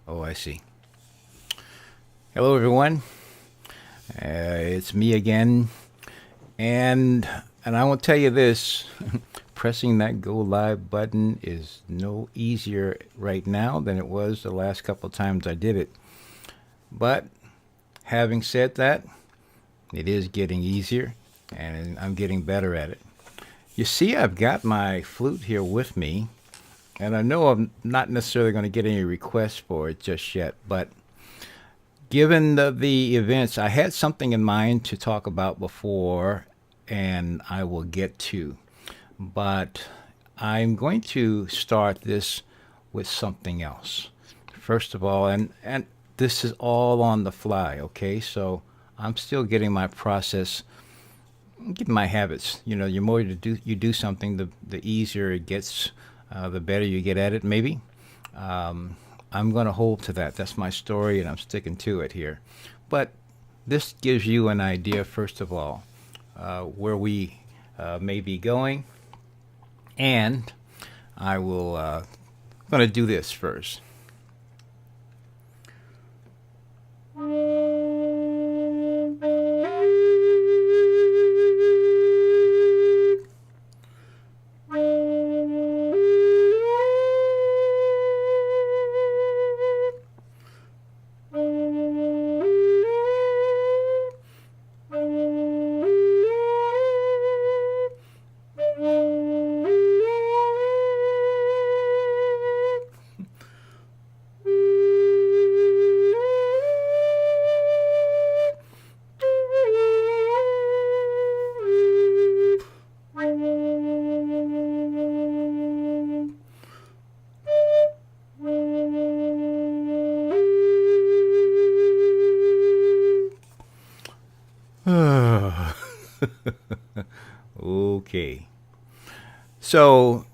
Oh, I see. Hello, everyone. It's me again, and I want to tell you this: pressing that go live button is no easier right now than it was the last couple of times I did it. But having said that, it is getting easier, and I'm getting better at it. You see, I've got my flute here with me, and I know I'm not necessarily going to get any requests for it just yet, but given the events, I had something in mind to talk about before, and I will get to. But I'm going to start this with something else. First of all, and this is all on the fly, okay? So I'm still getting my process, getting my habits. You know, the more you do something, the easier it gets, the better you get at it, maybe. I'm going to hold to that. That's my story, and I'm sticking to it here. But this gives you an idea, first of all, where we may be going. And I will going to do this first. Okay. So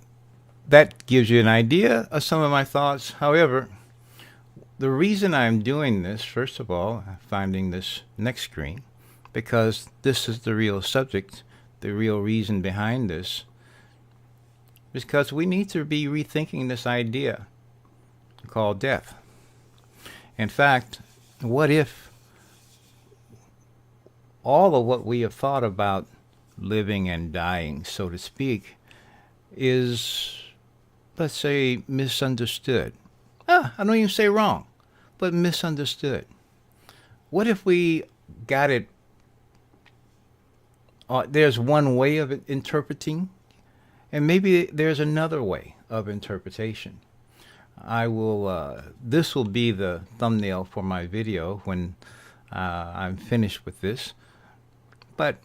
that gives you an idea of some of my thoughts. However, the reason I'm doing this, first of all, finding this next screen, because this is the real subject, the real reason behind this, is because we need to be rethinking this idea called death. In fact, what if all of what we have thought about living and dying, so to speak, is, let's say, misunderstood? I don't even say wrong, but misunderstood. What if we got it? There's one way of interpreting, and maybe there's another way of interpretation. I will. This will be the thumbnail for my video when I'm finished with this. But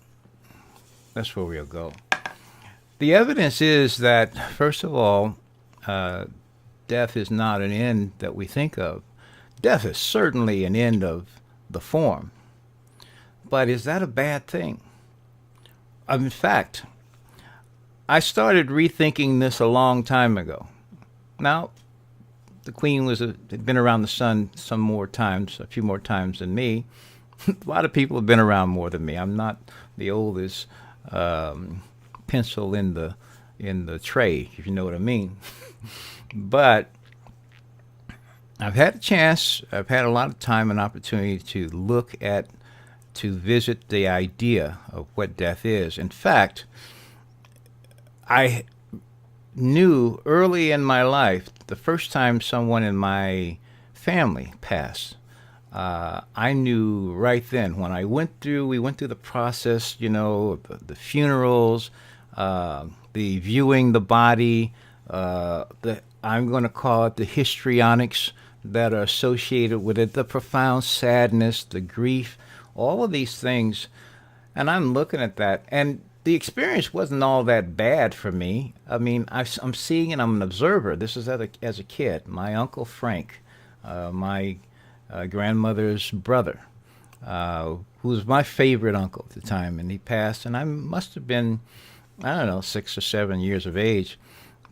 that's where we'll go. The evidence is that, first of all, death is not an end that we think of. Death is certainly an end of the form. But is that a bad thing? In fact, I started rethinking this a long time ago. Now, the Queen had been around the sun some more times, a few more times than me. A lot of people have been around more than me. I'm not the oldest pencil in the tray, if you know what I mean. But I've had a chance. I've had a lot of time and opportunity to visit the idea of what death is. In fact, I knew early in my life, the first time someone in my family passed, I knew right then when we went through the process, you know, the funerals, the viewing the body, I'm going to call it the histrionics that are associated with it, the profound sadness, the grief, all of these things. And I'm looking at that, and the experience wasn't all that bad for me. I mean, I'm seeing and I'm an observer. This is as a kid. My Uncle Frank, my grandmother's brother, who was my favorite uncle at the time, and he passed, and I must have been, I don't know, 6 or 7 years of age.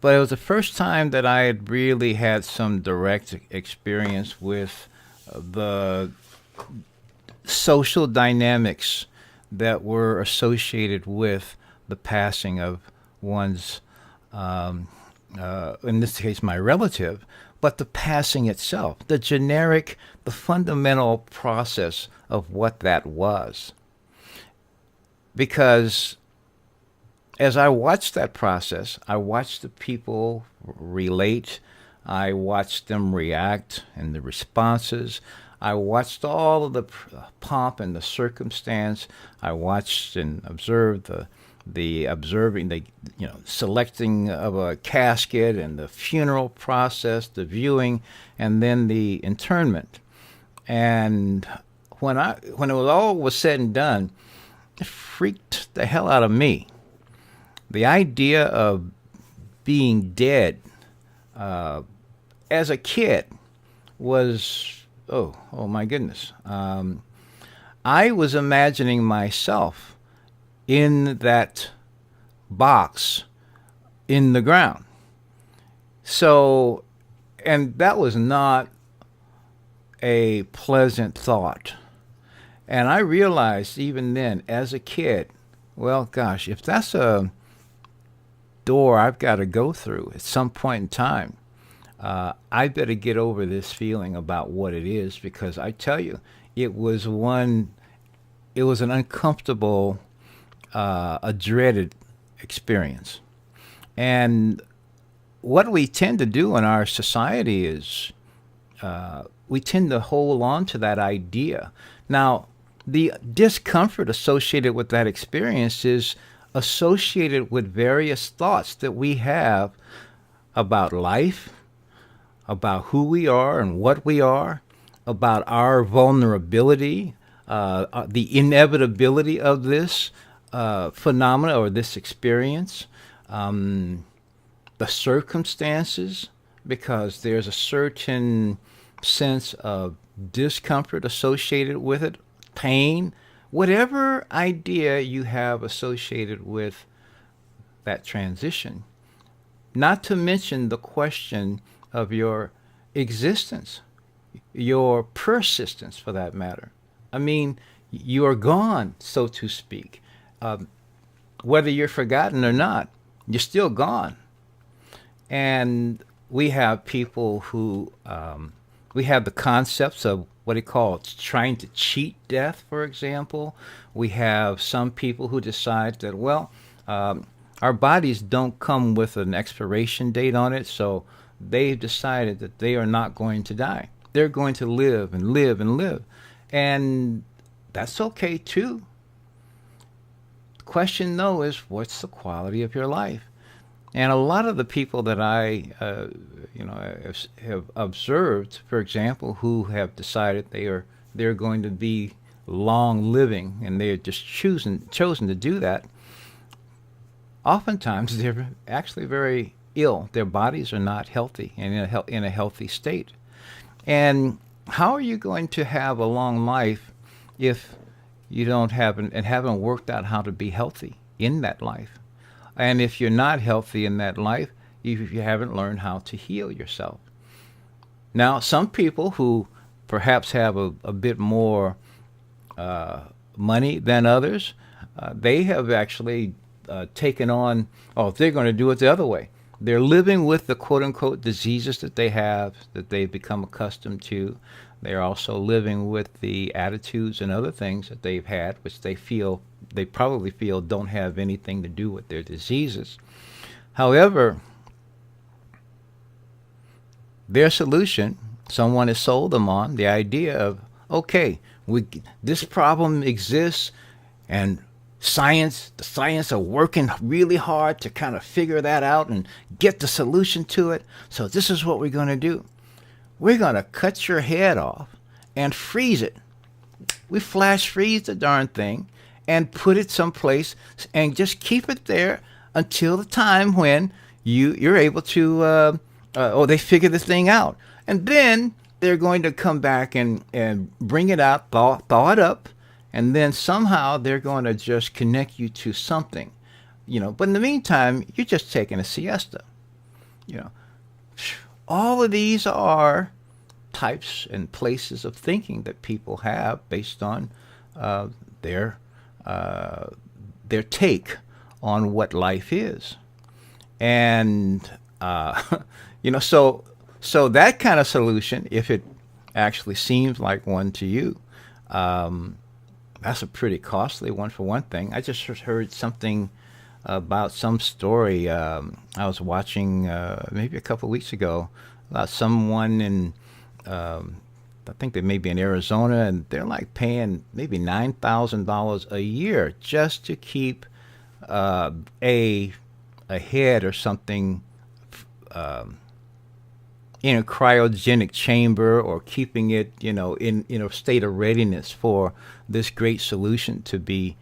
But it was the first time that I had really had some direct experience with the social dynamics that were associated with the passing of one's, in this case, my relative, but the passing itself, the generic, the fundamental process of what that was. Because as I watched that process, I watched the people relate, I watched them react and the responses. I watched all of the pomp and the circumstance. I watched and observed the observing, the selecting of a casket and the funeral process, the viewing, and then the interment. And when it was all was said and done, it freaked the hell out of me. The idea of being dead as a kid was, oh my goodness. I was imagining myself in that box in the ground. So, and that was not a pleasant thought. And I realized even then, as a kid, well, gosh, if that's a door I've got to go through at some point in time, I better get over this feeling about what it is, because I tell you, it was an uncomfortable, a dreaded experience. And what we tend to do in our society is we tend to hold on to that idea. Now, the discomfort associated with that experience is associated with various thoughts that we have about life, about who we are and what we are, about our vulnerability, the inevitability of this phenomena or this experience, the circumstances, because there's a certain sense of discomfort associated with it, pain, whatever idea you have associated with that transition. Not to mention the question of your existence, your persistence for that matter. I mean, you are gone, so to speak. Whether you're forgotten or not, you're still gone. And we have people who, we have the concepts of what they call trying to cheat death, for example. We have some people who decide that, well, our bodies don't come with an expiration date on it, so they've decided that they are not going to die. They're going to live and live and live. And that's okay too. The question though is, what's the quality of your life? And a lot of the people that I have observed, for example, who have decided they're going to be long living and they're just chosen to do that, oftentimes they're actually very ill. Their bodies are not healthy and in a healthy state. And how are you going to have a long life if you haven't worked out how to be healthy in that life? And if you're not healthy in that life, if you haven't learned how to heal yourself. Now, some people who perhaps have a bit more money than others, they have actually taken on, they're going to do it the other way. They're living with the quote-unquote diseases that they have, that they've become accustomed to. They're also living with the attitudes and other things that they've had, which they probably feel don't have anything to do with their diseases. However, their solution, someone has sold them on the idea of, okay, this problem exists, and the science are working really hard to kind of figure that out and get the solution to it. So this is what we're going to do. We're going to cut your head off and freeze it. We flash freeze the darn thing and put it someplace and just keep it there until the time when you're able to, they figure this thing out. And then they're going to come back and bring it out, thaw it up, and then somehow they're going to just connect you to something, But in the meantime, you're just taking a siesta, All of these are types and places of thinking that people have based on their take on what life is. And, so So that kind of solution, if it actually seems like one to you, um, that's a pretty costly one for one thing. I just heard something about some story I was watching maybe a couple of weeks ago about someone in, um, I think they may be in Arizona, and they're like paying maybe $9,000 a year just to keep uh, a a head or something um, in a cryogenic chamber, or keeping it, in a state of readiness for this great solution to be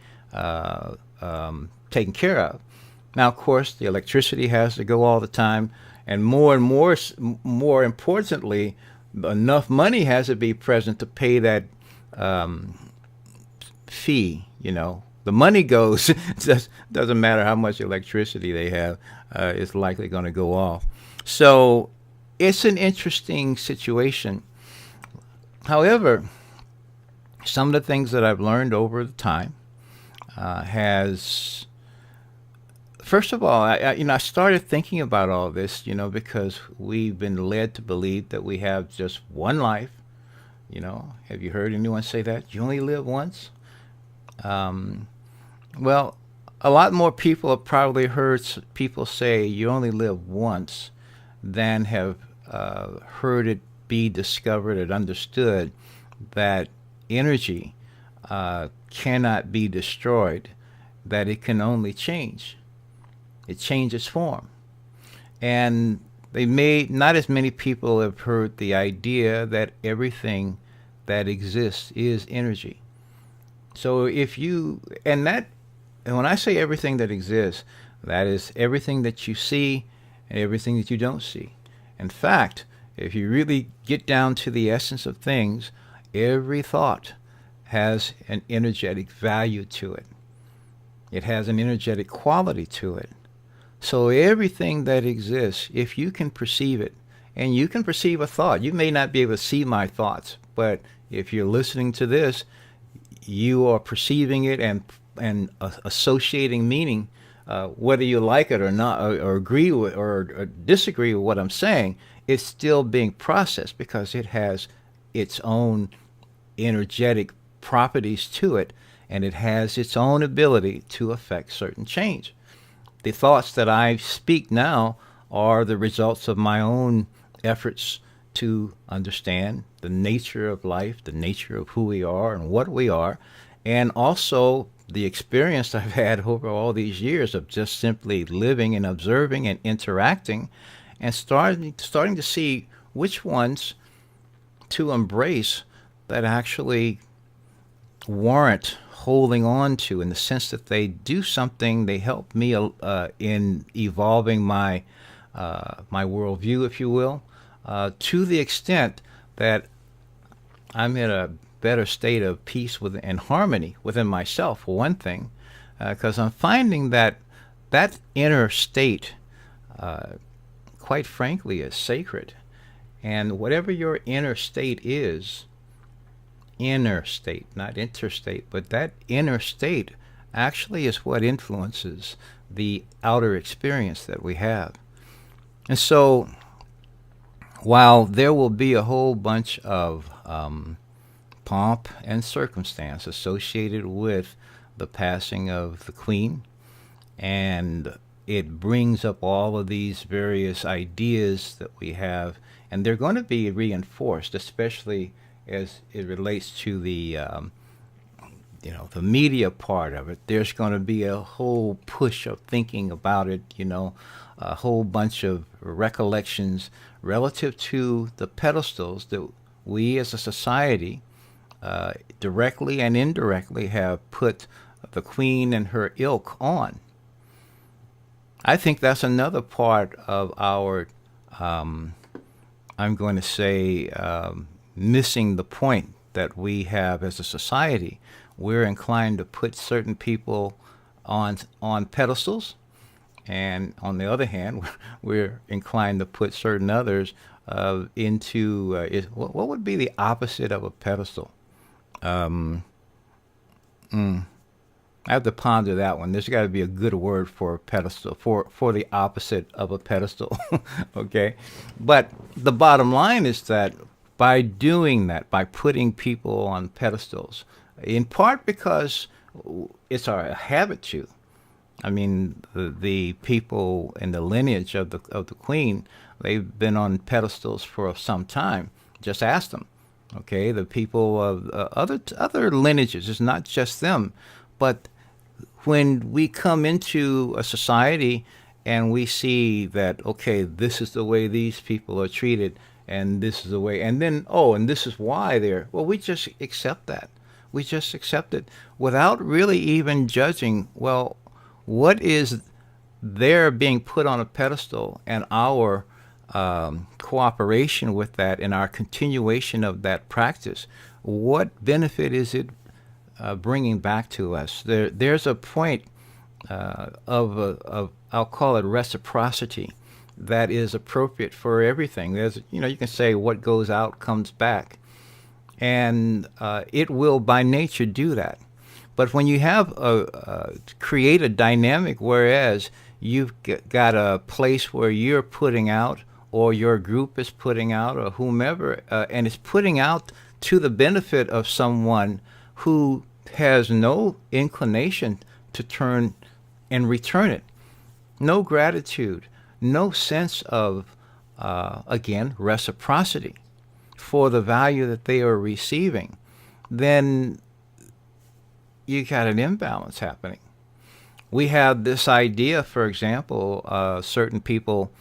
taken care of. Now, of course, the electricity has to go all the time, and more importantly, enough money has to be present to pay that um, fee. The money goes. It doesn't matter how much electricity they have, it's likely going to go off. So it's an interesting situation. However, some of the things that I've learned over the time has, first of all, I started thinking about all this, because we've been led to believe that we have just one life. Have you heard anyone say that? You only live once? Um, well, a lot more people have probably heard people say you only live once than have heard it be discovered and understood that energy cannot be destroyed, that it can only change. It changes form. And not as many people have heard the idea that everything that exists is energy. So and when I say everything that exists, that is everything that you see and everything that you don't see. In fact, if you really get down to the essence of things, every thought has an energetic value to it. It has an energetic quality to it. So everything that exists, if you can perceive it, and you can perceive a thought, you may not be able to see my thoughts, but if you're listening to this, you are perceiving it and associating meaning, whether you like it or not, or agree with or disagree with what I'm saying. It's still being processed because it has its own energetic properties to it, and it has its own ability to affect certain change. The thoughts that I speak now are the results of my own efforts to understand the nature of life, the nature of who we are and what we are, and also the experience I've had over all these years of just simply living and observing and interacting, and starting to see which ones to embrace that actually warrant holding on to, in the sense that they do something, they help me in evolving my worldview, if you will, to the extent that I'm in a better state of peace and harmony within myself, for one thing, because I'm finding that inner state, quite frankly, is sacred. And whatever your inner state is, inner state, not interstate, but that inner state actually is what influences the outer experience that we have. And so, while there will be a whole bunch of pomp and circumstance associated with the passing of the Queen, and it brings up all of these various ideas that we have, and they're going to be reinforced, especially as it relates to the media part of it. There's going to be a whole push of thinking about it, a whole bunch of recollections relative to the pedestals that we as a society, directly and indirectly, have put the Queen and her ilk on. I think that's another part of our, I'm going to say, missing the point that we have as a society. We're inclined to put certain people on pedestals, and on the other hand, we're inclined to put certain others into what would be the opposite of a pedestal? I I have to ponder that one. There's got to be a good word for a pedestal, for the opposite of a pedestal. Okay, but the bottom line is that by doing that, by putting people on pedestals, in part because it's our habit to. I mean, the people in the lineage of the Queen, they've been on pedestals for some time. Just ask them. Okay, the people of other lineages, it's not just them, but when we come into a society and we see that, okay, this is the way these people are treated, and this is the way, and then, oh, and this is why they're, well, we just accept that. We just accept it without really even judging, well, what is there being put on a pedestal, and our cooperation with that and our continuation of that practice. What benefit is it bringing back to us? There's a point of I'll call it reciprocity that is appropriate for everything. There's, you can say what goes out comes back, and it will by nature do that. But when you have create a dynamic, whereas you've got a place where you're putting out, or your group is putting out, or whomever, and it's putting out to the benefit of someone who has no inclination to turn and return it, no gratitude, no sense of, again, reciprocity for the value that they are receiving, then you got an imbalance happening. We have this idea, for example, certain people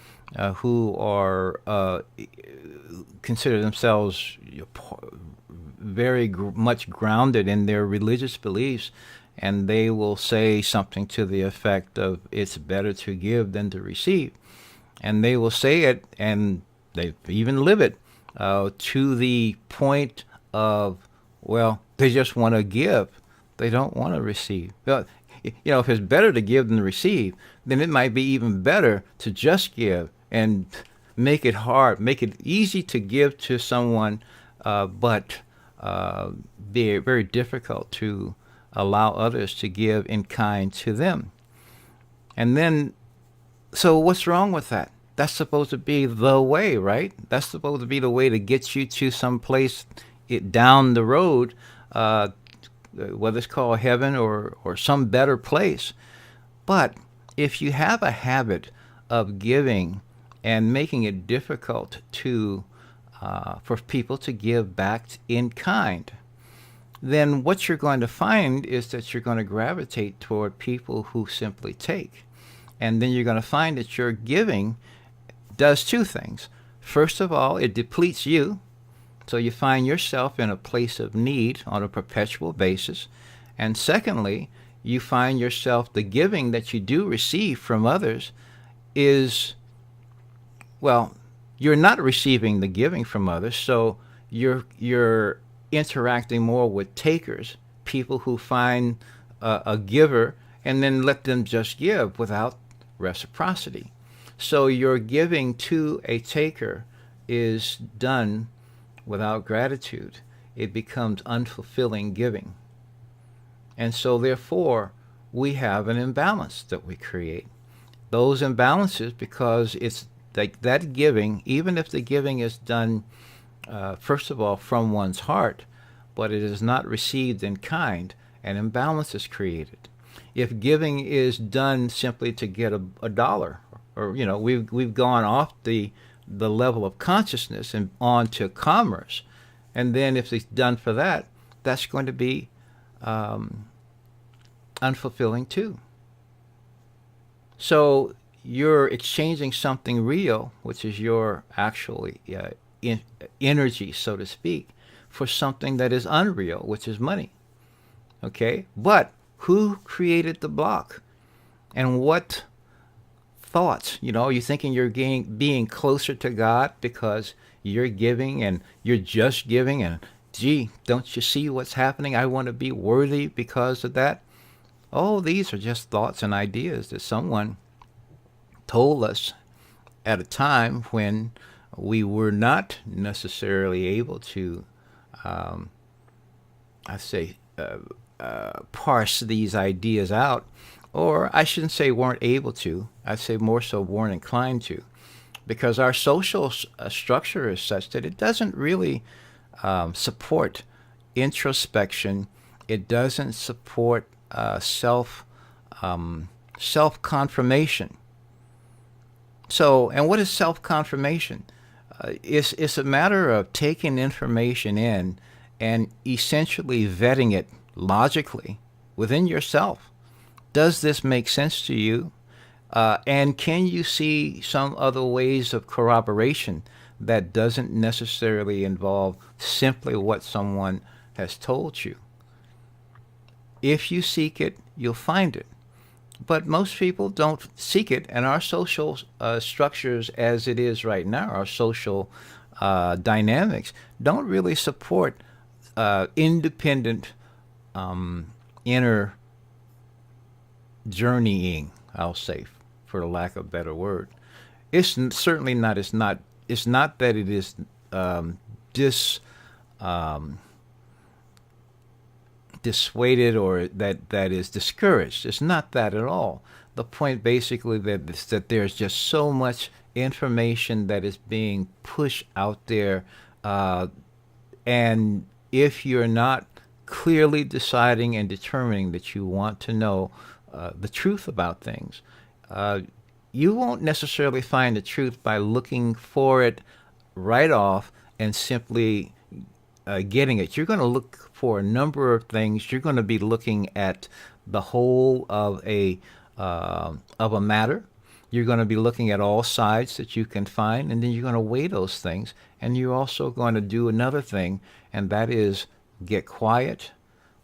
who are consider themselves very much grounded in their religious beliefs, and they will say something to the effect of, it's better to give than to receive. And they will say it, and they even live it, to the point of, well, they just want to give. They don't want to receive. If it's better to give than to receive, then it might be even better to just give and make it hard, make it easy to give to someone, but be very difficult to allow others to give in kind to them. And then, so what's wrong with that? That's supposed to be the way, right? That's supposed to be the way to get you to some place down the road, whether it's called heaven or some better place. But if you have a habit of giving and making it difficult to for people to give back in kind, then what you're going to find is that you're going to gravitate toward people who simply take. And then you're going to find that your giving does two things. First of all, it depletes you, so you find yourself in a place of need on a perpetual basis. And secondly, you find yourself, the giving that you do receive from others is, well, you're not receiving the giving from others, so you're interacting more with takers, people who find a giver and then let them just give without reciprocity. So your giving to a taker is done without gratitude. It becomes unfulfilling giving. And so therefore, we have an imbalance that we create. Those imbalances, because it's like that giving, even if the giving is done, first of all, from one's heart, but it is not received in kind, an imbalance is created. If giving is done simply to get a dollar, or we've gone off the level of consciousness and on to commerce, and then if it's done for that, that's going to be unfulfilling too. So you're exchanging something real, which is your actually energy, so to speak, for something that is unreal, which is money. Okay? But who created the block? And what thoughts? You thinking you're being closer to God because you're giving and you're just giving, and gee, don't you see what's happening? I want to be worthy because of that. Oh, these are just thoughts and ideas that someone told us at a time when we were not necessarily able to, parse these ideas out, or I shouldn't say weren't able to. I'd say more so weren't inclined to, because our social structure is such that it doesn't really support introspection. It doesn't support self confirmation. So, and what is self confirmation? It's a matter of taking information in and essentially vetting it logically within yourself. Does this make sense to you? And can you see some other ways of corroboration that doesn't necessarily involve simply what someone has told you? If you seek it, you'll find it. But most people don't seek it, and our social structures as it is right now, our social dynamics, don't really support independent inner journeying, I'll say, for lack of a better word. Certainly not. It's not that it is dis dissuaded or that is discouraged. It's not that at all. The point basically that there's just so much information that is being pushed out there, and if you're not clearly deciding and determining that you want to know the truth about things, you won't necessarily find the truth by looking for it right off and simply getting it. You're going to look for a number of things. You're going to be looking at the whole of a matter. You're going to be looking at all sides that you can find, and then you're going to weigh those things. And you're also going to do another thing, and that is get quiet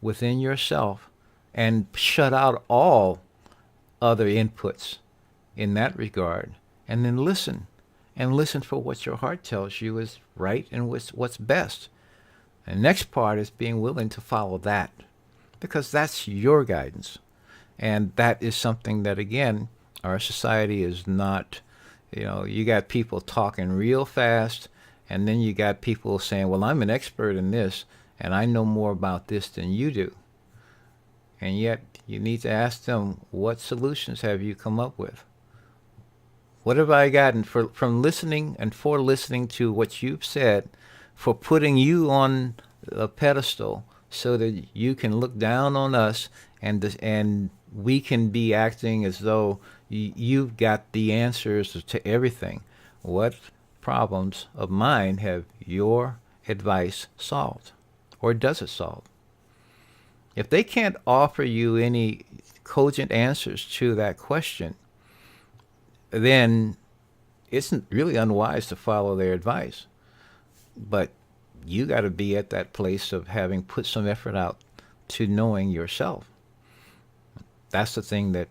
within yourself and shut out all other inputs in that regard, and then listen. And listen for what your heart tells you is right and what's best. And the next part is being willing to follow that, because that's your guidance. And that is something that, again, our society is not, you got people talking real fast, and then you got people saying, well, I'm an expert in this, and I know more about this than you do. And yet, you need to ask them, what solutions have you come up with? What have I gotten from listening and for listening to what you've said, for putting you on a pedestal so that you can look down on us and we can be acting as though you've got the answers to everything? What problems of mine have your advice solved? Or does it solve? If they can't offer you any cogent answers to that question, then it's really unwise to follow their advice. But you got to be at that place of having put some effort out to knowing yourself. That's the thing that,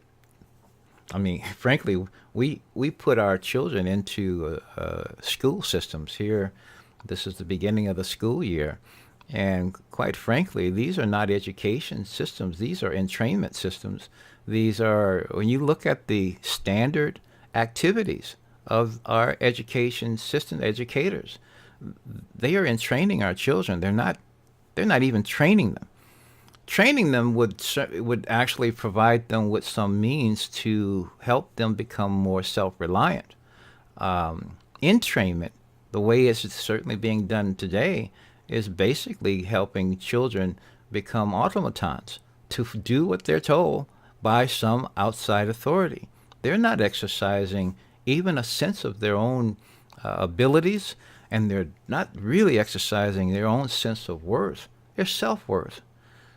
frankly, we put our children into school systems here. This is the beginning of the school year. And quite frankly, these are not education systems. These are entrainment systems. These are, when you look at the standard activities of our education system educators, they are entraining our children. They're not even training them. Training them would actually provide them with some means to help them become more self-reliant. Entrainment, the way it's certainly being done today, is basically helping children become automatons to do what they're told by some outside authority. They're not exercising even a sense of their own abilities, and they're not really exercising their own sense of worth, their self-worth.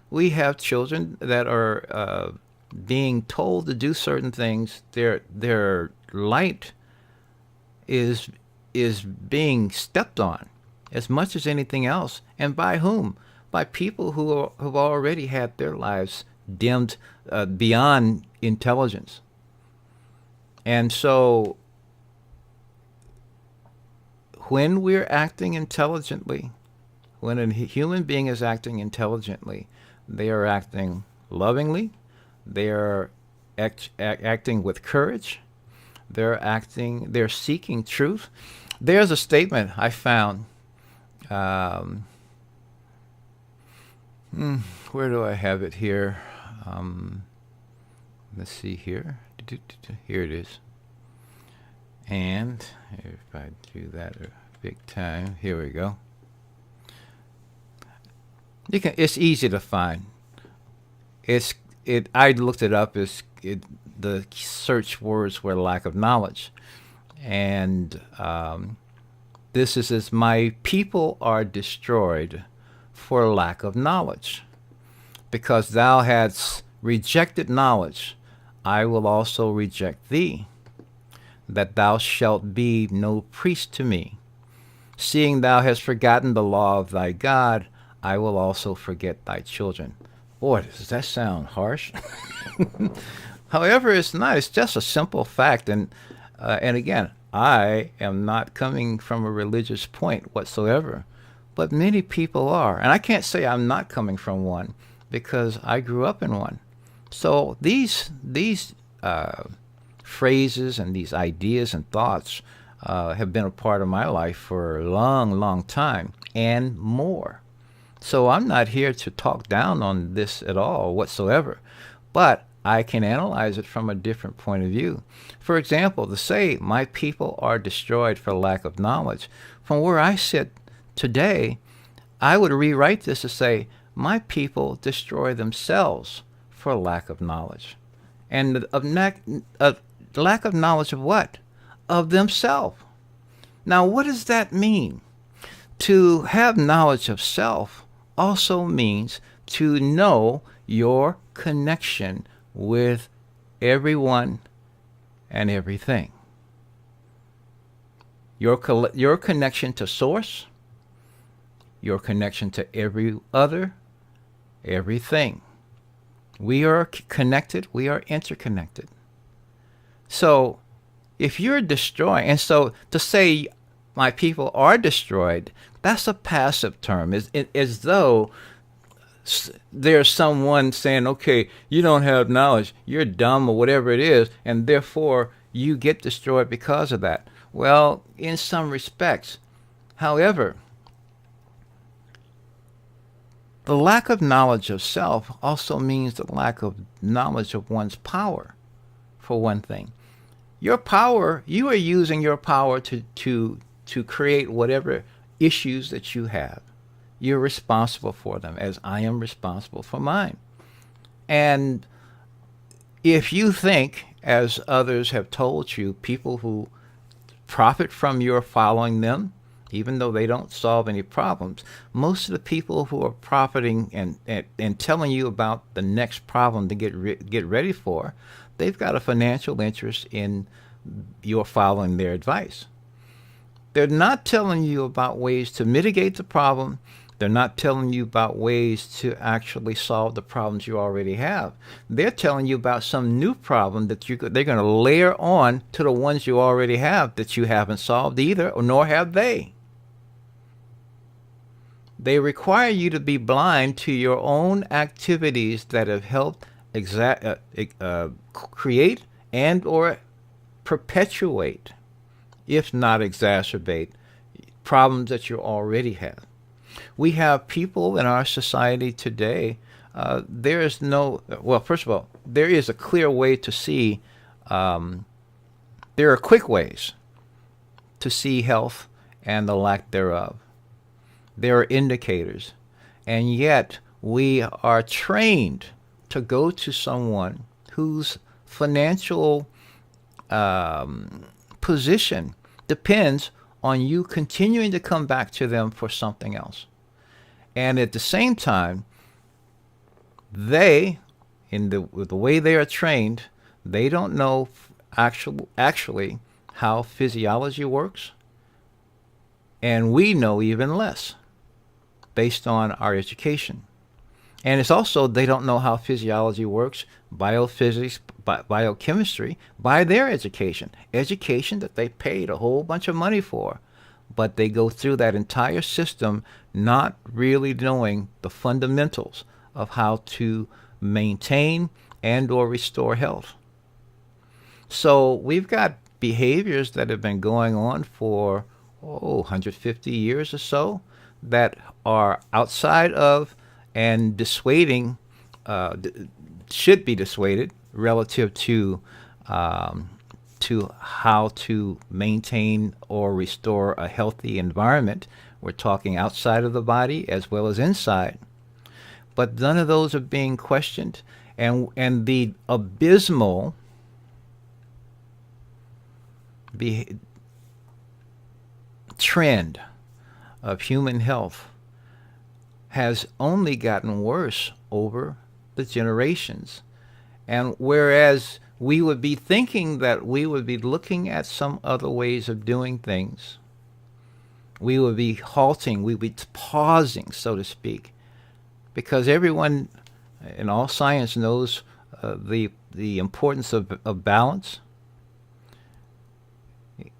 We have children that are being told to do certain things. Their light is being stepped on as much as anything else. And by whom? By people who have already had their lives dimmed beyond intelligence. And so when we're acting intelligently, when a human being is acting intelligently, they are acting lovingly, they are acting with courage, they're seeking truth. There's a statement I found Where do I have it here? Um, let's see here. Here it is. And if I do that a big time, here we go. It's easy to find. I looked it up. The search words were lack of knowledge, and this is as my people are destroyed for lack of knowledge, because thou hadst rejected knowledge, I will also reject thee, that thou shalt be no priest to me. Seeing thou hast forgotten the law of thy God, I will also forget thy children. Boy, does that sound harsh? However, it's not. It's just a simple fact. And again, I am not coming from a religious point whatsoever, but many people are. And I can't say I'm not coming from one because I grew up in one. So these phrases and these ideas and thoughts have been a part of my life for a long, long time and more. So I'm not here to talk down on this at all whatsoever, but I can analyze it from a different point of view. For example, to say my people are destroyed for lack of knowledge, from where I sit today, I would rewrite this to say my people destroy themselves for lack of knowledge. And lack of knowledge of what? Of themselves. Now, what does that mean? To have knowledge of self also means to know your connection with everyone and everything. Your connection to source, your connection to everything. We are connected, we are interconnected. So if you're destroying, and so to say my people are destroyed, that's a passive term, as though there's someone saying, okay, you don't have knowledge, you're dumb or whatever it is, and therefore you get destroyed because of that. Well, in some respects. However, the lack of knowledge of self also means the lack of knowledge of one's power, for one thing. Your power, you are using your power to create whatever issues that you have. You're responsible for them, as I am responsible for mine. And if you think, as others have told you, people who profit from your following them, even though they don't solve any problems, most of the people who are profiting and telling you about the next problem to get ready for, they've got a financial interest in your following their advice. They're not telling you about ways to mitigate the problem. They're not telling you about ways to actually solve the problems you already have. They're telling you about some new problem that they're going to layer on to the ones you already have that you haven't solved either, nor have they. They require you to be blind to your own activities that have helped create and or perpetuate, if not exacerbate, problems that you already have. We have people in our society today, there is no, well, first of all, there is a clear way to see, there are quick ways to see health and the lack thereof. There are indicators, and yet we are trained to go to someone whose financial position depends on you continuing to come back to them for something else. And at the same time, they, with the way they are trained, they don't know actually how physiology works, and we know even less based on our education. And it's also, they don't know how physiology works, biophysics, biochemistry, by their education that they paid a whole bunch of money for. But they go through that entire system not really knowing the fundamentals of how to maintain and or restore health. So we've got behaviors that have been going on for 150 years or so that are outside of and dissuading, should be dissuaded relative to how to maintain or restore a healthy environment. We're talking outside of the body as well as inside. But none of those are being questioned. And the abysmal trend of human health has only gotten worse over the generations. And whereas we would be thinking that we would be looking at some other ways of doing things, we would be halting, we would be pausing, so to speak, because everyone in all science knows the importance of balance.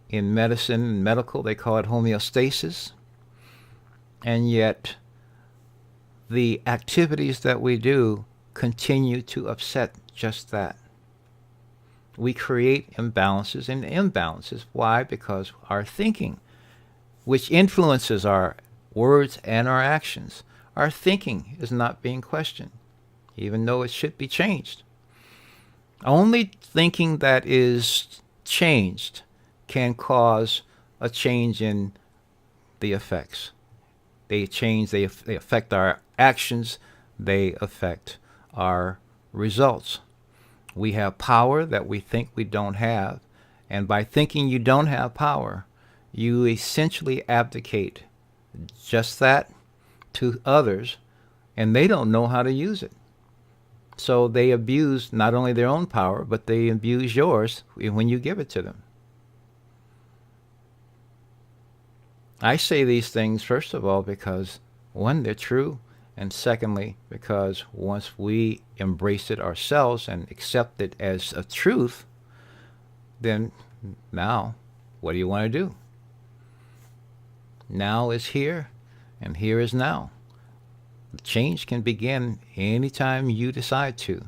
In medicine and medical, they call it homeostasis. And yet, the activities that we do continue to upset just that. We create imbalances and imbalances. Why? Because our thinking, which influences our words and our actions, our thinking is not being questioned, even though it should be changed. Only thinking that is changed can cause a change in the effects. They affect our actions, they affect our results. We have power that we think we don't have, and by thinking you don't have power, you essentially abdicate just that to others, and they don't know how to use it. So they abuse not only their own power, but they abuse yours when you give it to them. I say these things, first of all, because, one, they're true, and secondly, because once we embrace it ourselves and accept it as a truth, then now, what do you want to do? Now is here, and here is now. The change can begin anytime you decide to.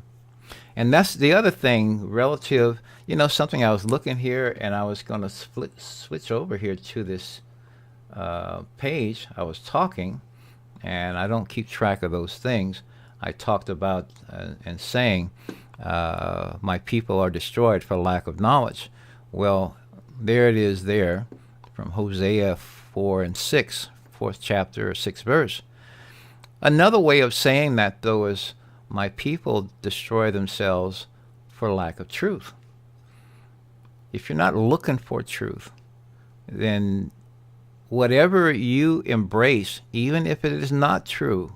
And that's the other thing relative, something I was looking here, and I was going to switch over here to this page. I was talking, and I don't keep track of those things. I talked about and saying, my people are destroyed for lack of knowledge. Well, there it is there from Hosea 4 and 6, 4th chapter, 6th verse. Another way of saying that, though, is my people destroy themselves for lack of truth. If you're not looking for truth, then whatever you embrace, even if it is not true,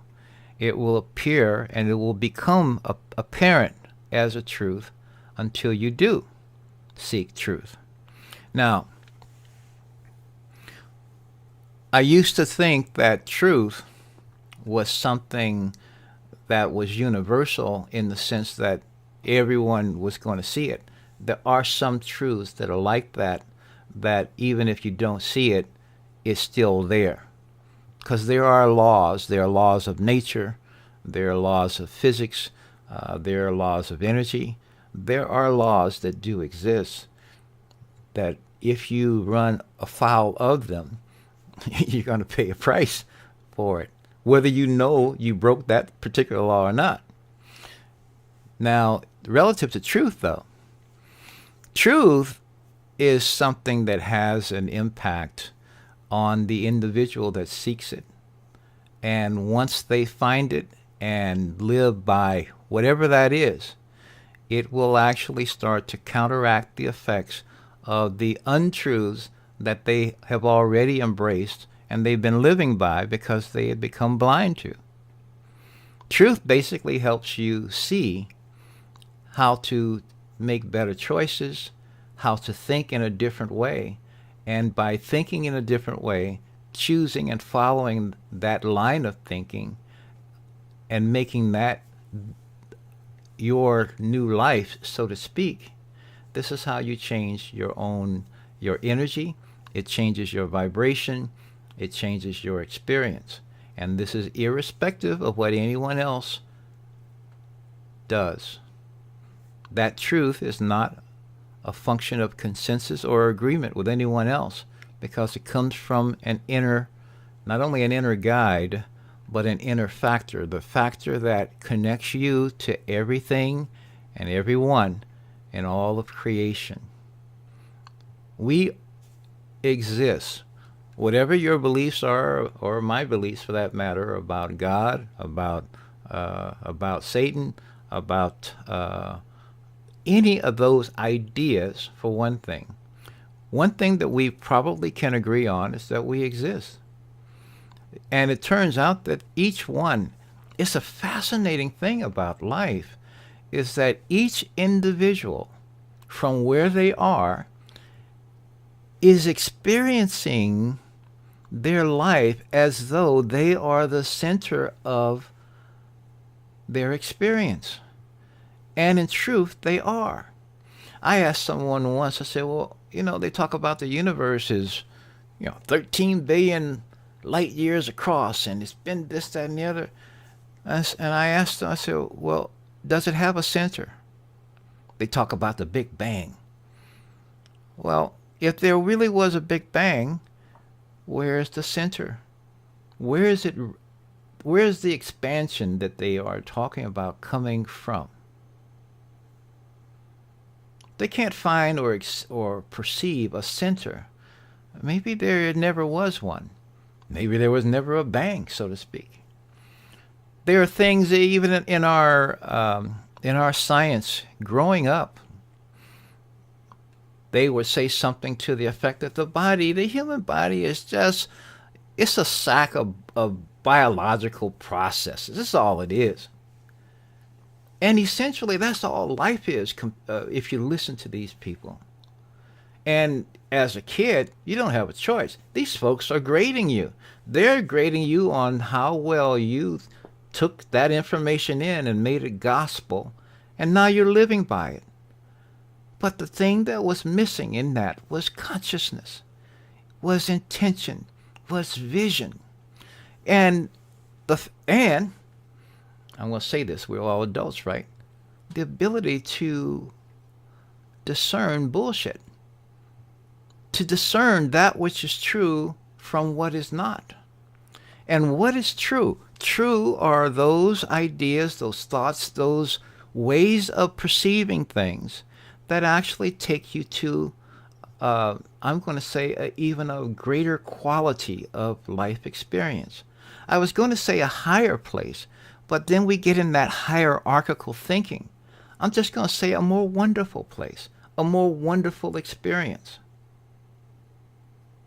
it will appear and it will become apparent as a truth until you do seek truth. Now, I used to think that truth was something that was universal in the sense that everyone was going to see it. There are some truths that are like that even if you don't see it, it's still there. Because there are laws of nature, there are laws of physics, there are laws of energy. There are laws that do exist that if you run afoul of them, you're going to pay a price for it, whether you know you broke that particular law or not. Now, relative to truth, though, truth is something that has an impact on the individual that seeks it. And once they find it and live by whatever that is, it will actually start to counteract the effects of the untruths that they have already embraced and they've been living by because they had become blind to. Truth basically helps you see how to make better choices, how to think in a different way, and by thinking in a different way, choosing and following that line of thinking and making that your new life, so to speak, this is how you change your energy. It changes your vibration. It changes your experience. And this is irrespective of what anyone else does. That truth is not a function of consensus or agreement with anyone else, because it comes from an inner, not only an inner guide, but an inner factor, the factor that connects you to everything and everyone in all of creation. We exist. Whatever your beliefs are, or my beliefs for that matter, about God, about Satan, about any of those ideas, for one thing that we probably can agree on is that we exist. And it turns out that each one, it's a fascinating thing about life, is that each individual, from where they are, is experiencing their life as though they are the center of their experience. And in truth, they are. I asked someone once, I said, well, they talk about the universe is, 13 billion light years across, and it's been this, that, and the other. And I asked them, I said, well, does it have a center? They talk about the Big Bang. Well, if there really was a Big Bang, where's the center? Where is it? Where's the expansion that they are talking about coming from? They can't find or perceive a center. Maybe there never was one. Maybe there was never a bang, so to speak. There are things that even in our science growing up, they would say something to the effect that the human body is it's a sack of biological processes. This is all it is. And essentially, that's all life is, if you listen to these people. And as a kid, you don't have a choice. These folks are grading you. They're grading you on how well you took that information in and made it gospel, and now you're living by it. But the thing that was missing in that was consciousness, was intention, was vision. And I'm going to say this, we're all adults, right? The ability to discern bullshit, to discern that which is true from what is not. And what is true? True are those ideas, those thoughts, those ways of perceiving things that actually take you to, I'm going to say, even a greater quality of life experience. I was going to say a higher place, but then we get in that hierarchical thinking. I'm just going to say a more wonderful place, a more wonderful experience.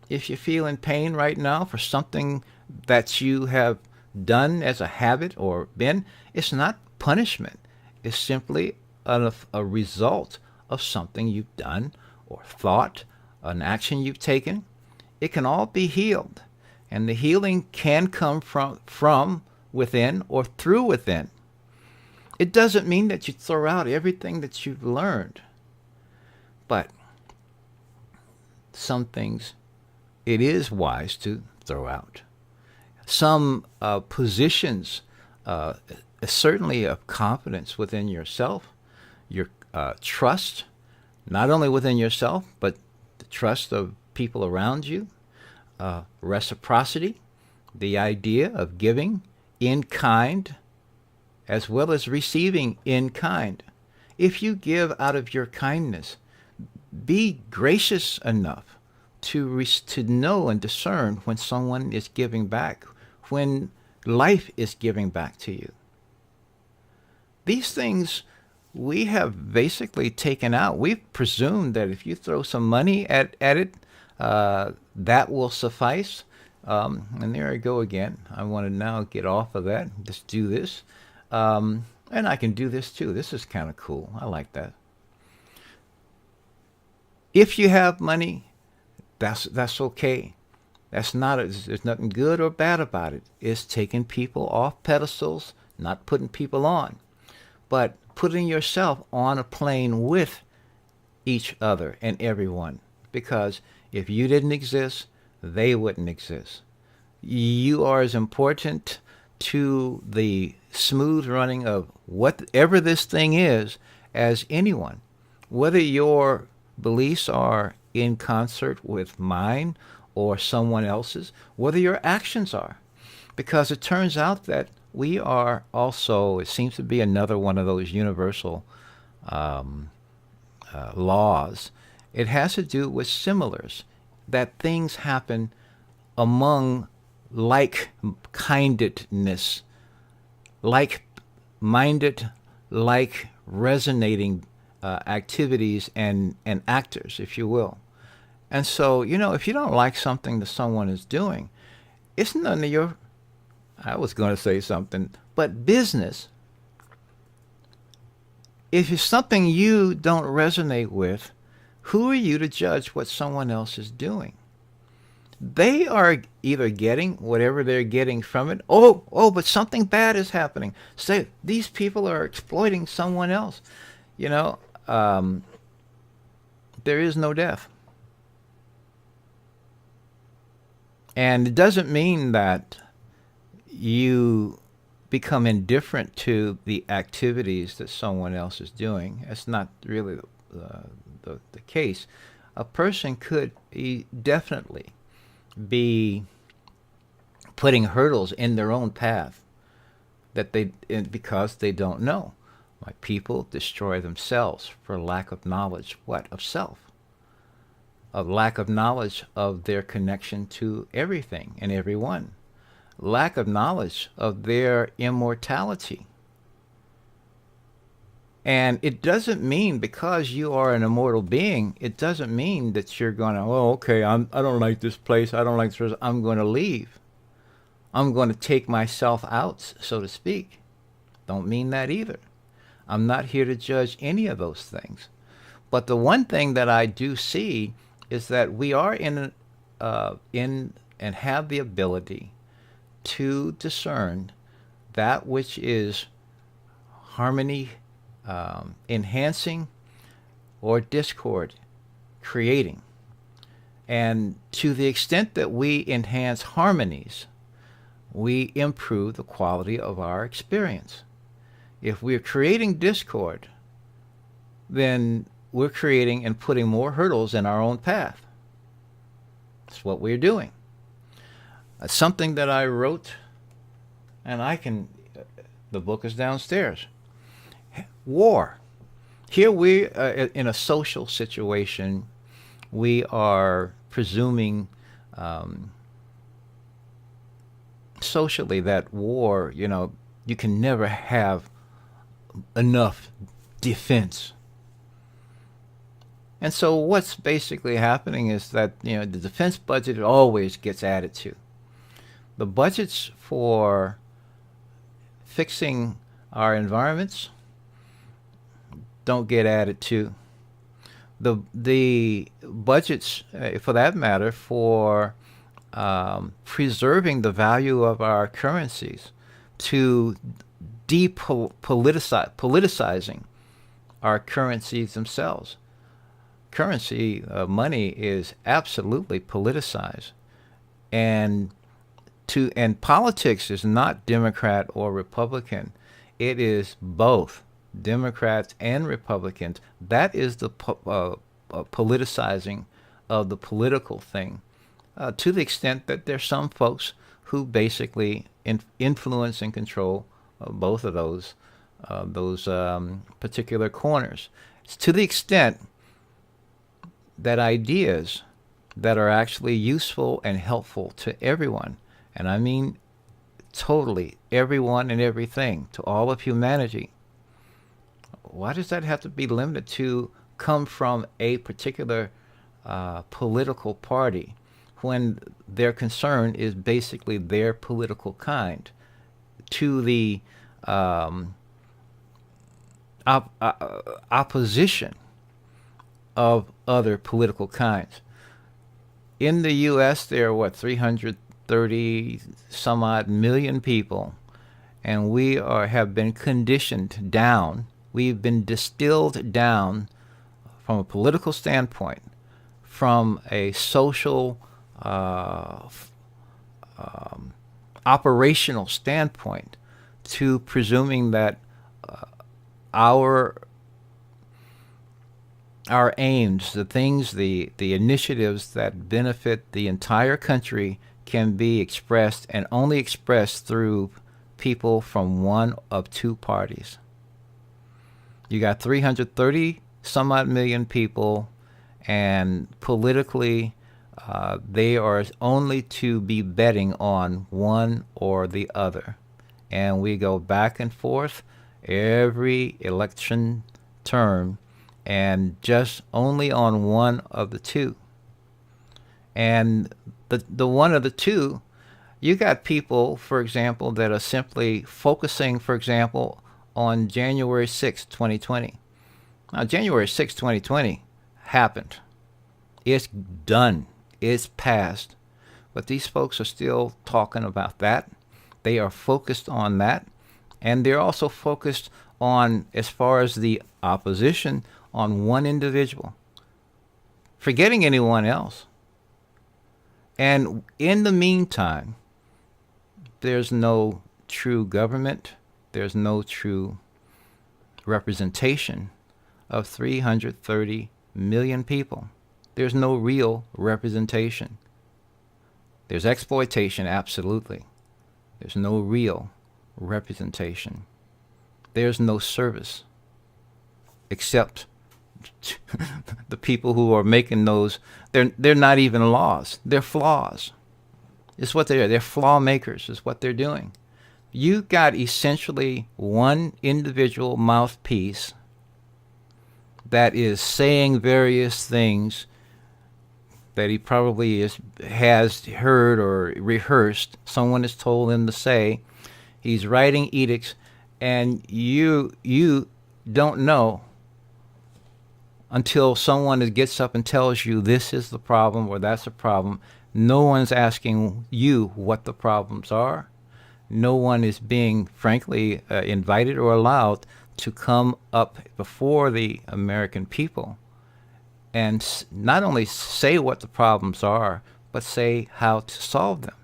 If you feel in pain right now for something that you have done as a habit or been, it's not punishment. It's simply a result of something you've done or thought, an action you've taken. It can all be healed. And the healing can come from within or through within. It doesn't mean that you throw out everything that you've learned. But some things it is wise to throw out. Some positions, certainly of confidence within yourself, your trust, not only within yourself, but the trust of people around you, reciprocity, the idea of giving in kind as well as receiving in kind. If you give out of your kindness, be gracious enough to know and discern when someone is giving back, when life is giving back to you. These things we have basically taken out. We've presumed that if you throw some money at it, that will suffice. And there I go again. I want to now get off of that. Just do this. And I can do this too. This is kind of cool. I like that. If you have money, that's okay. There's nothing good or bad about it. It's taking people off pedestals, not putting people on, but putting yourself on a plane with each other and everyone. Because if you didn't exist, they wouldn't exist. You are as important to the smooth running of whatever this thing is as anyone. Whether your beliefs are in concert with mine or someone else's, whether your actions are. because it turns out that we are also, it seems to be another one of those universal um, laws. It has to do with similars, that things happen among like-kindedness, like-minded, like resonating activities and actors, if you will. And so, if you don't like something that someone is doing, it's none of your, I was going to say something, but business. If it's something you don't resonate with, who are you to judge what someone else is doing? They are either getting whatever they're getting from it. Oh, but something bad is happening. Say these people are exploiting someone else. You know, um, there is no death. And it doesn't mean that you become indifferent to the activities that someone else is doing. That's not really the case. A person could definitely be putting hurdles in their own path that because they don't know. Like people destroy themselves for lack of knowledge, of self, a lack of knowledge of their connection to everything and everyone, lack of knowledge of their immortality. And it doesn't mean because you are an immortal being, it doesn't mean that you're going to, okay, I don't like this place, I don't like this person, I'm going to leave. I'm going to take myself out, so to speak. Don't mean that either. I'm not here to judge any of those things. But the one thing that I do see is that we are in and have the ability to discern that which is harmony enhancing or discord creating. And to the extent that we enhance harmonies, we improve the quality of our experience. If we're creating discord, then we're creating and putting more hurdles in our own path. That's what we're doing. Something that I wrote, and the book is downstairs. War. Here we in a social situation. We are presuming socially that war, you can never have enough defense. And so what's basically happening is that, the defense budget always gets added to. The budgets for fixing our environments don't get added to. The budgets, for that matter, for preserving the value of our currencies, to politicizing our currencies themselves. Currency, money, is absolutely politicized, and politics is not Democrat or Republican. It is both Democrats and Republicans. That is the politicizing of the political thing, to the extent that there's some folks who basically influence and control both of those particular corners. It's to the extent that ideas that are actually useful and helpful to everyone, and I mean totally everyone and everything, to all of humanity, why does that have to be limited to come from a particular political party when their concern is basically their political kind, to the opposition of other political kinds? In the U.S., there are 330 some odd million people, and we have been conditioned down. We've been distilled down from a political standpoint, from a social, operational standpoint, to presuming that our aims, the things, the initiatives that benefit the entire country can be expressed and only expressed through people from one of two parties. You got 330 some odd million people, and politically, they are only to be betting on one or the other. And we go back and forth every election term, and just only on one of the two. And the one of the two, you got people, for example, that are simply focusing, for example, on January 6, 2020. Now, January 6, 2020 happened. It's done. It's past. But these folks are still talking about that. They are focused on that. And they're also focused on, as far as the opposition, on one individual, forgetting anyone else. And in the meantime, there's no true government. There's no true representation of 330 million people. There's no real representation. There's exploitation, absolutely. There's no real representation. There's no service, except the people who are making those. They're not even laws. They're flaws. It's what they are. They're flaw makers is what they're doing. You got essentially one individual mouthpiece that is saying various things that he probably has heard or rehearsed. Someone has told him to say. He's writing edicts, and you don't know until someone gets up and tells you this is the problem or that's the problem. No one's asking you what the problems are. No one is being, frankly, invited or allowed to come up before the American people and not only say what the problems are, but say how to solve them.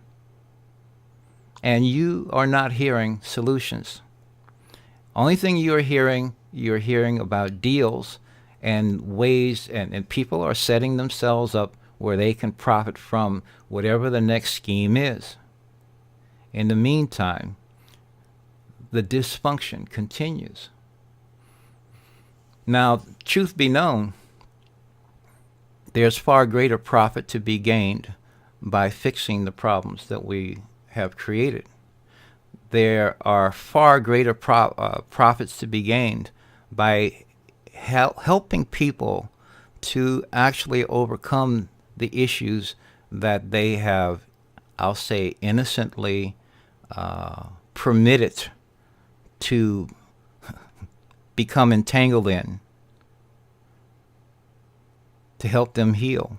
And you are not hearing solutions. Only thing you're hearing about deals and ways, and people are setting themselves up where they can profit from whatever the next scheme is. In the meantime, the dysfunction continues. Now, truth be known, there's far greater profit to be gained by fixing the problems that we have created. There are far greater profits to be gained by helping people to actually overcome the issues that they have, I'll say, innocently permitted to become entangled in, to help them heal,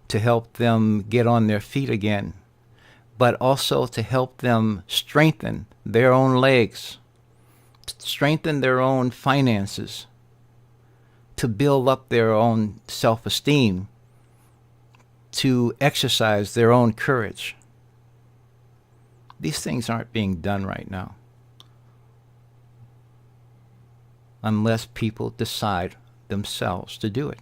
to help them get on their feet again, but also to help them strengthen their own legs, to strengthen their own finances, to build up their own self-esteem, to exercise their own courage. These things aren't being done right now unless people decide themselves to do it.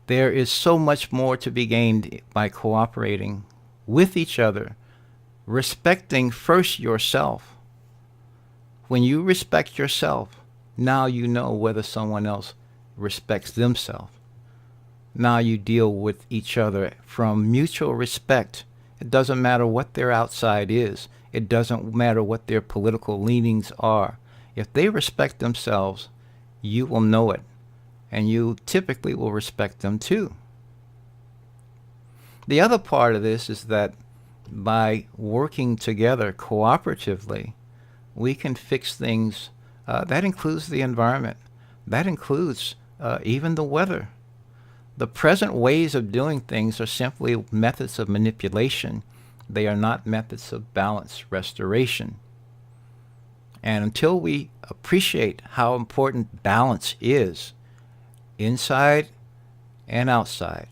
There is so much more to be gained by cooperating with each other, respecting first yourself. When you respect yourself, now you know whether someone else respects themselves. Now you deal with each other from mutual respect. It doesn't matter what their outside is. It doesn't matter what their political leanings are. If they respect themselves, you will know it, and you typically will respect them too. The other part of this is that by working together cooperatively, we can fix things. That includes the environment. That includes even the weather. The present ways of doing things are simply methods of manipulation. They are not methods of balance restoration. And until we appreciate how important balance is, inside and outside,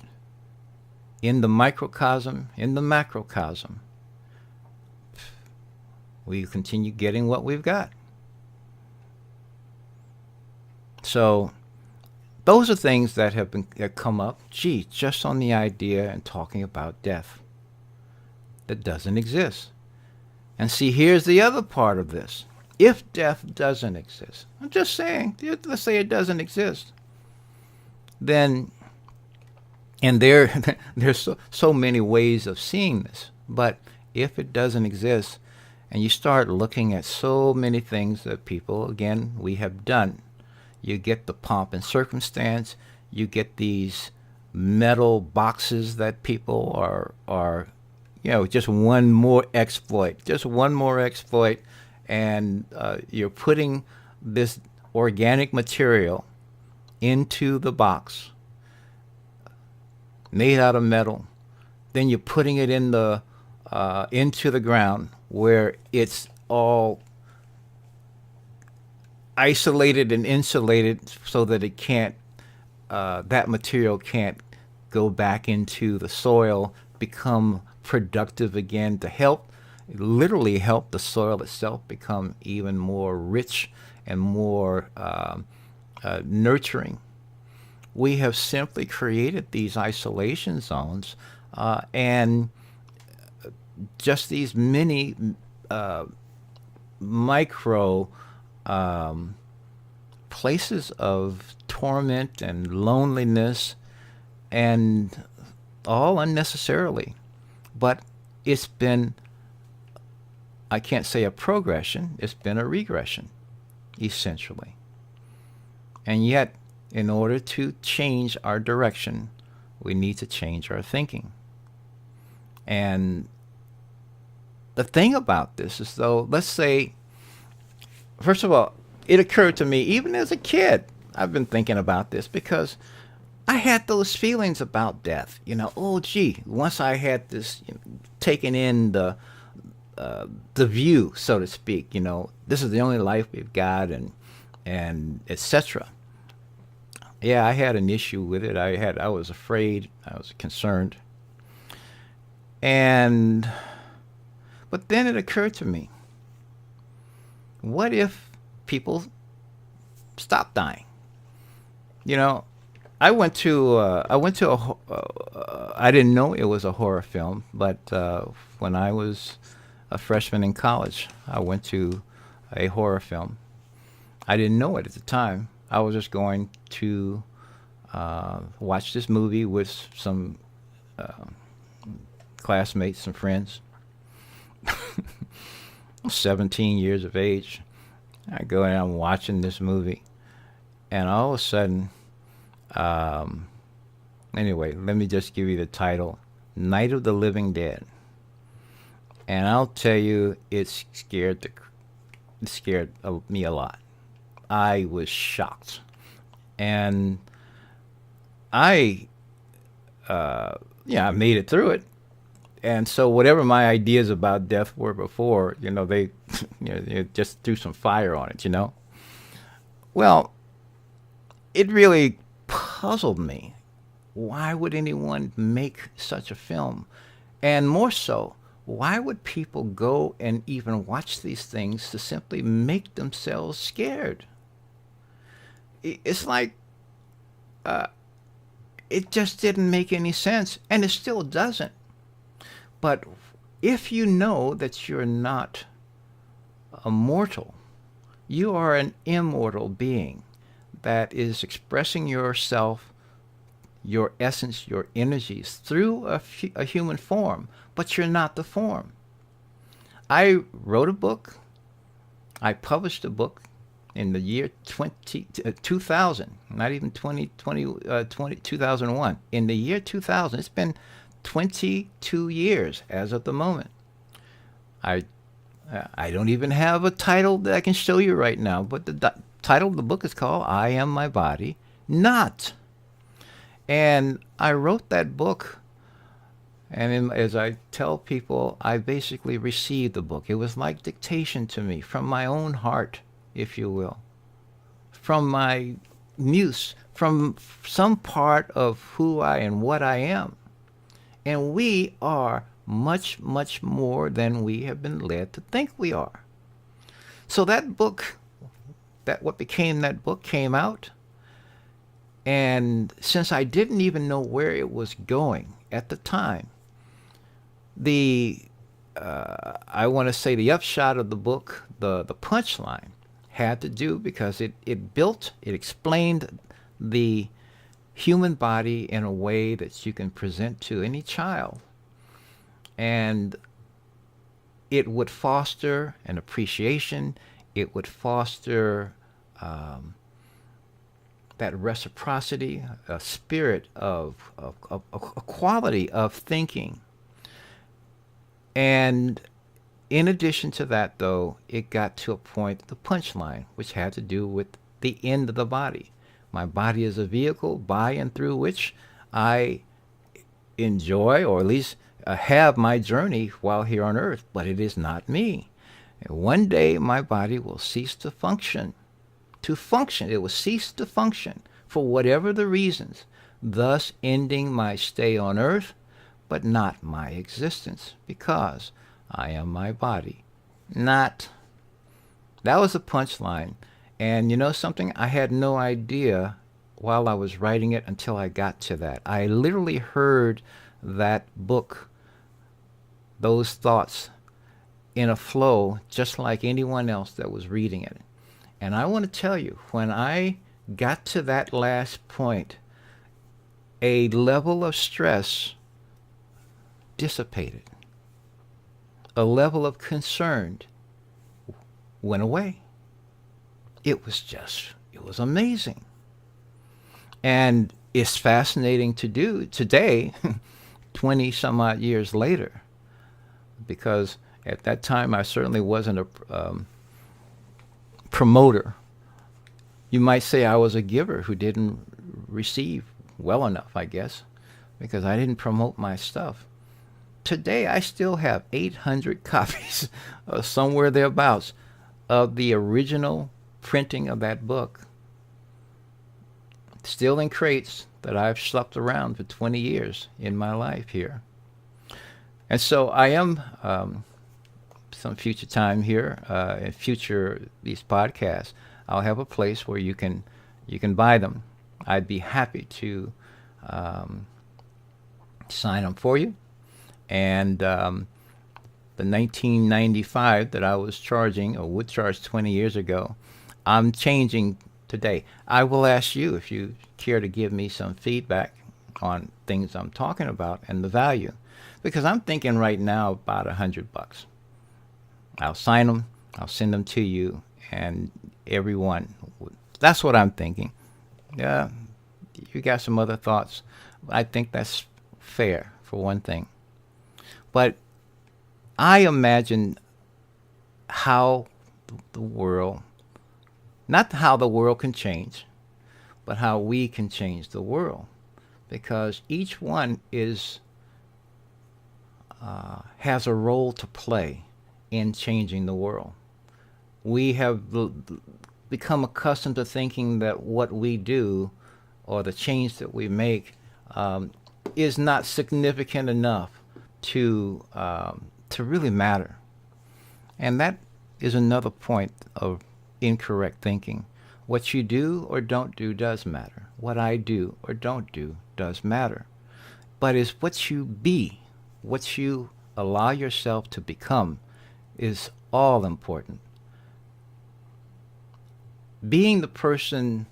in the microcosm, in the macrocosm, we continue getting what we've got. So those are things that have come up, gee, just on the idea and talking about death that doesn't exist. And see, here's the other part of this. If death doesn't exist, I'm just saying, let's say it doesn't exist, then, and there's so many ways of seeing this, but if it doesn't exist, and you start looking at so many things that people, again, we have done, you get the pomp and circumstance, you get these metal boxes that people are just one more exploit, and you're putting this organic material into the box made out of metal. Then you're putting it into the ground where it's all isolated and insulated so that it can't that material can't go back into the soil, become productive again to literally help the soil itself become even more rich and more nurturing. We have simply created these isolation zones and just these mini micro places of torment and loneliness, and all unnecessarily. But it's been, I can't say a progression, it's been a regression, essentially. And yet, in order to change our direction, we need to change our thinking. And the thing about this is, though, let's say, first of all, it occurred to me, even as a kid, I've been thinking about this because I had those feelings about death. Oh, gee, once I had this, taken in the view, so to speak, this is the only life we've got, and etc. Yeah, I had an issue with it. I was afraid. I was concerned. But then it occurred to me, what if people stop dying? I went to I didn't know it was a horror film, but when I was a freshman in college, I went to a horror film. I didn't know it at the time. I was just going to watch this movie with some classmates and friends. 17 years of age. I go and I'm watching this movie, and all of a sudden, anyway, let me just give you the title, Night of the Living Dead. And I'll tell you, it scared me a lot. I was shocked. And I made it through it. And so whatever my ideas about death were before, they just threw some fire on it, Well, it really puzzled me. Why would anyone make such a film? And more so, why would people go and even watch these things to simply make themselves scared? It's like, it just didn't make any sense, and it still doesn't. But if you know that you're not a mortal, you are an immortal being that is expressing yourself, your essence, your energies through a human form, but you're not the form. I wrote a book. I published a book in the year 2000, not even 2001. In the year 2000, it's been 22 years as of the moment. I don't even have a title that I can show you right now, but the title of the book is called I Am My Body Not. And I wrote that book, and as I tell people, I basically received the book. It was like dictation to me from my own heart, if you will, from my muse, from some part of who I and what I am. And we are much, much more than we have been led to think we are. So that book, what became that book, came out. And since I didn't even know where it was going at the time, the I want to say the upshot of the book, the punchline, had to do because it explained the human body in a way that you can present to any child. And it would foster an appreciation. It would foster that reciprocity, a spirit of a quality of thinking. And in addition to that, though, it got to a point, the punchline, which had to do with the end of the body. My body is a vehicle by and through which I enjoy, or at least have my journey while here on earth, but it is not me. And one day my body will cease to function. To function, it will cease to function for whatever the reasons, thus ending my stay on earth, but not my existence, because I am my body. Not. That was a punchline. And you know something? I had no idea while I was writing it until I got to that. I literally heard that book, those thoughts, in a flow, just like anyone else that was reading it. And I want to tell you, when I got to that last point, a level of stress dissipated. A level of concern went away. It was amazing. And it's fascinating to do today, 20 some odd years later, because at that time I certainly wasn't a promoter. You might say I was a giver who didn't receive well enough, I guess, because I didn't promote my stuff. Today I still have 800 copies, somewhere thereabouts, of the original printing of that book, still in crates that I've slept around for 20 years in my life here. And so I am, some future time here, in future these podcasts, I'll have a place where you can buy them. I'd be happy to sign them for you. And the 1995 that I was charging, or would charge 20 years ago, I'm changing today. I will ask you if you care to give me some feedback on things I'm talking about and the value, because I'm thinking right now about $100. I'll sign them, I'll send them to you, and everyone. That's what I'm thinking. Yeah, you got some other thoughts. I think that's fair for one thing. But I imagine how the world, not how the world can change, but how we can change the world, because each one has a role to play in changing the world. We have become accustomed to thinking that what we do, or the change that we make, is not significant enough to really matter. And that is another point of incorrect thinking. What you do or don't do does matter. What I do or don't do does matter. But it's what you be, what you allow yourself to become, is all important. Being the person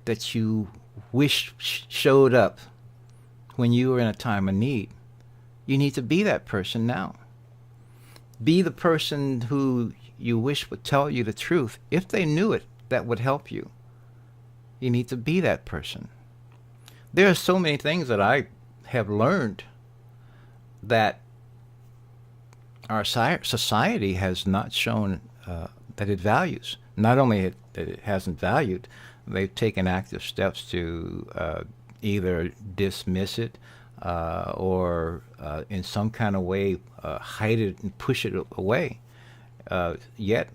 that you wish showed up when you were in a time of need, you need to be that person now. Be the person who you wish would tell you the truth. If they knew it, that would help you. You need to be that person. There are so many things that I have learned that our society has not shown that it values. Not only that it hasn't valued, they've taken active steps to either dismiss it or in some kind of way hide it and push it away. Yet,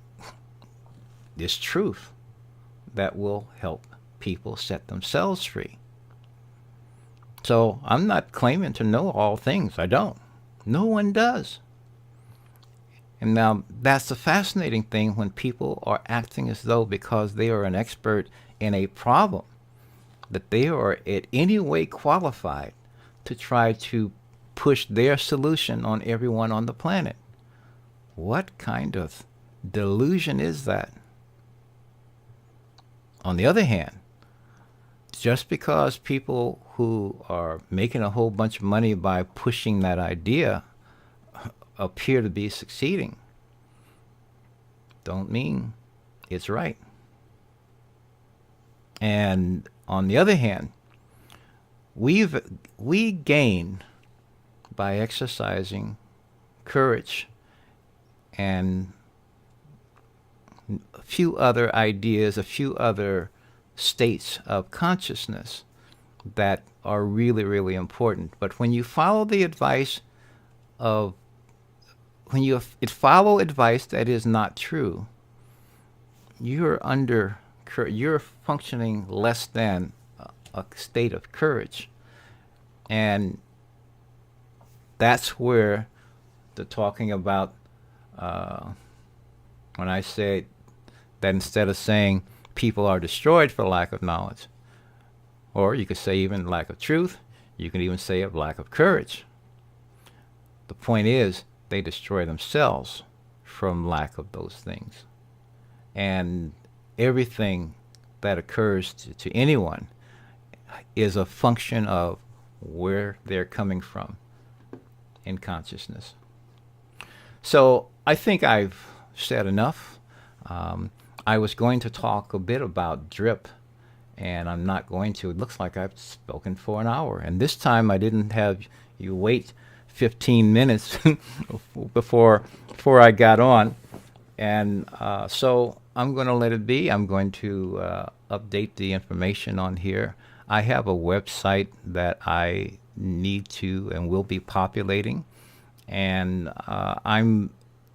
it's truth that will help people set themselves free. So I'm not claiming to know all things. I don't. No one does. And now that's the fascinating thing, when people are acting as though because they are an expert in a problem that they are in any way qualified to try to push their solution on everyone on the planet. What kind of delusion is that? On the other hand, just because people who are making a whole bunch of money by pushing that idea appear to be succeeding, don't mean it's right. And on the other hand, we gain by exercising courage and a few other ideas, a few other states of consciousness that are really, really important. But when you follow the advice of, when you follow advice that is not true, you're functioning less than a state of courage. And that's where the talking about, when I say that instead of saying people are destroyed for lack of knowledge, or you could say even lack of truth, you can even say of lack of courage. The point is, they destroy themselves from lack of those things. And everything that occurs to anyone is a function of where they're coming from in consciousness. So I think I've said enough. I was going to talk a bit about drip, and I'm not going to. It looks like I've spoken for an hour, and this time I didn't have you wait 15 minutes before I got on, and so I'm going to let it be. I'm going to update the information on here. I have a website that I need to and will be populating, and I'm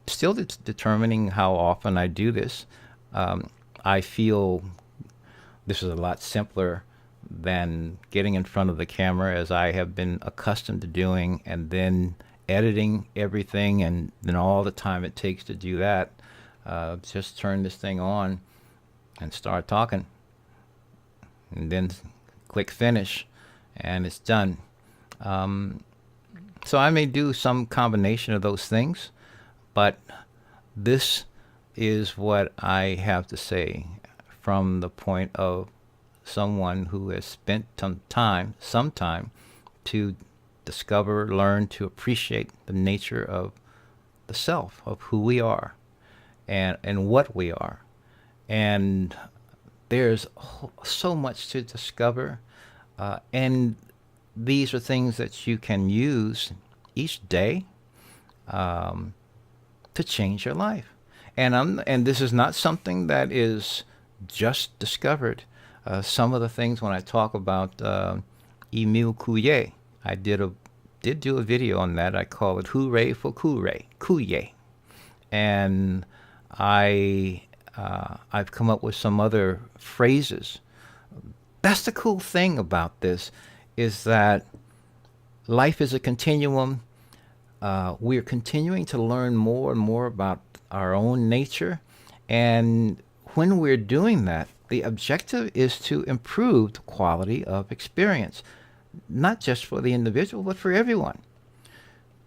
still determining how often I do this. I feel this is a lot simpler than getting in front of the camera, as I have been accustomed to doing, and then editing everything, and then all the time it takes to do that. Just turn this thing on and start talking, and then click finish, and it's done. So I may do some combination of those things, but this is what I have to say from the point of someone who has spent some time to discover, learn, to appreciate the nature of the self, of who we are and what we are. And there's so much to discover, and these are things that you can use each day to change your life. And this is not something that is just discovered. Some of the things, when I talk about Emile Couillet, I did do a video on that. I call it Hooray for Couillet. And I've come up with some other phrases. That's the cool thing about this, is that life is a continuum. We're continuing to learn more and more about our own nature. And when we're doing that, the objective is to improve the quality of experience, not just for the individual, but for everyone.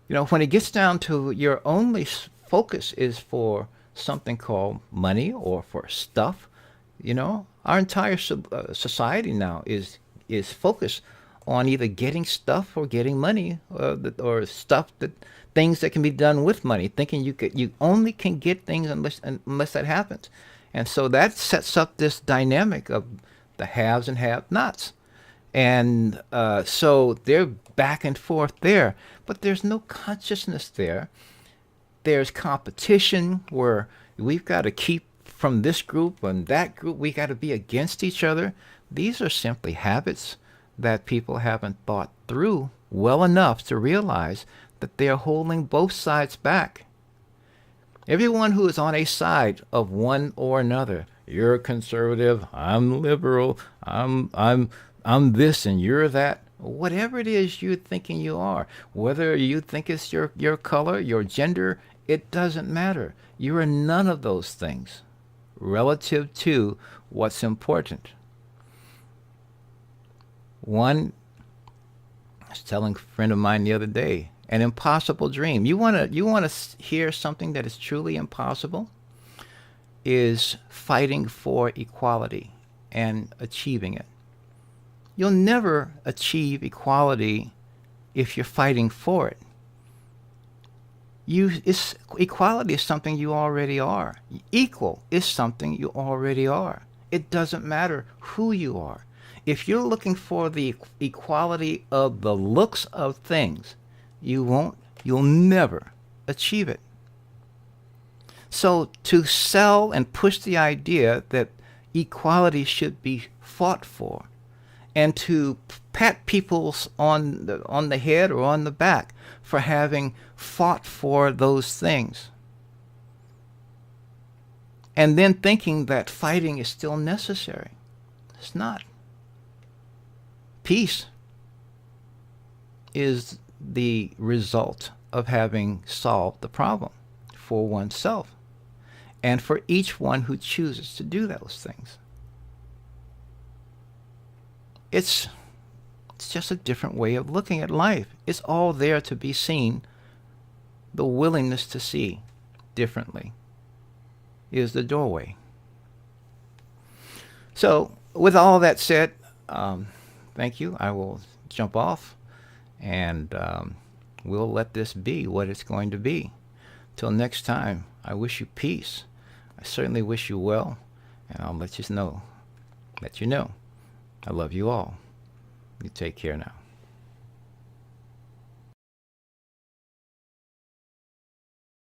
You know, when it gets down to your only focus is for something called money or for stuff, you know, our entire society now is focused on either getting stuff or getting money, or stuff, that things that can be done with money, thinking you only can get things unless that happens. And so that sets up this dynamic of the haves and have-nots. And so they're back and forth there, but there's no consciousness there. There's competition where we've got to keep from this group and that group. We got to be against each other. These are simply habits that people haven't thought through well enough to realize that they're holding both sides back. Everyone who is on a side of one or another, you're conservative, I'm liberal, I'm this and you're that, whatever it is you're thinking you are, whether you think it's your color, your gender, it doesn't matter. You are none of those things relative to what's important. One, I was telling a friend of mine the other day, an impossible dream. You want to hear something that is truly impossible? Is fighting for equality and achieving it. You'll never achieve equality if you're fighting for it. Equality is something you already are. Equal is something you already are. It doesn't matter who you are. If you're looking for the equality of the looks of things, you'll never achieve it. So to sell and push the idea that equality should be fought for, and to pat people on the head or on the back for having fought for those things, and then thinking that fighting is still necessary. It's not. Peace is the result of having solved the problem for oneself and for each one who chooses to do those things. It's just a different way of looking at life. It's all there to be seen. The willingness to see differently is the doorway. So, with all that said, thank you. I will jump off, and we'll let this be what it's going to be. Till next time, I wish you peace. I certainly wish you well, and I'll let you know. I love you all. You take care now.